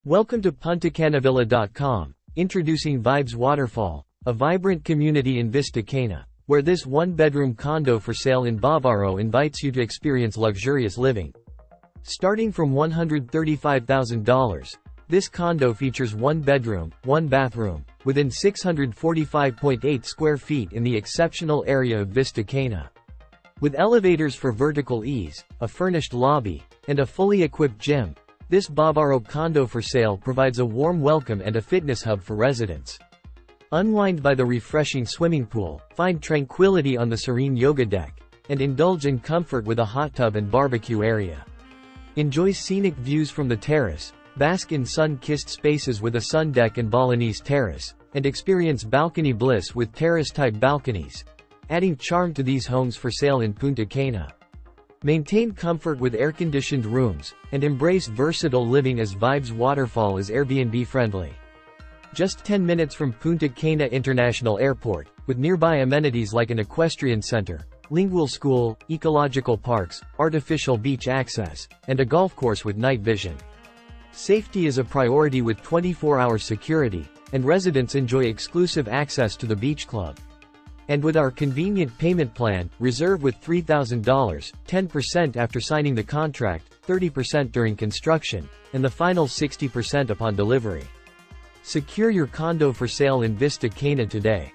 Welcome to PuntaCanavilla.com, introducing Vibes Waterfall, a vibrant community in Vista Cana, where this one-bedroom condo for sale in Bavaro invites you to experience luxurious living. Starting from $135,000, this condo features one bedroom, one bathroom, within 645.8 square feet in the exceptional area of Vista Cana. With elevators for vertical ease, a furnished lobby, and a fully equipped gym, this Bavaro condo for sale provides a warm welcome and a fitness hub for residents. Unwind by the refreshing swimming pool, find tranquility on the serene yoga deck, and indulge in comfort with a hot tub and barbecue area. Enjoy scenic views from the terrace, bask in sun-kissed spaces with a sun deck and Balinese terrace, and experience balcony bliss with terrace-type balconies, adding charm to these homes for sale in Punta Cana. Maintain comfort with air-conditioned rooms, and embrace versatile living as Vibes Waterfall is Airbnb-friendly. Just 10 minutes from Punta Cana International Airport, with nearby amenities like an equestrian center, lingual school, ecological parks, artificial beach access, and a golf course with night vision. Safety is a priority with 24-hour security, and residents enjoy exclusive access to the beach club. And with our convenient payment plan, reserve with $3,000, 10% after signing the contract, 30% during construction, and the final 60% upon delivery. Secure your condo for sale in Vista Cana today.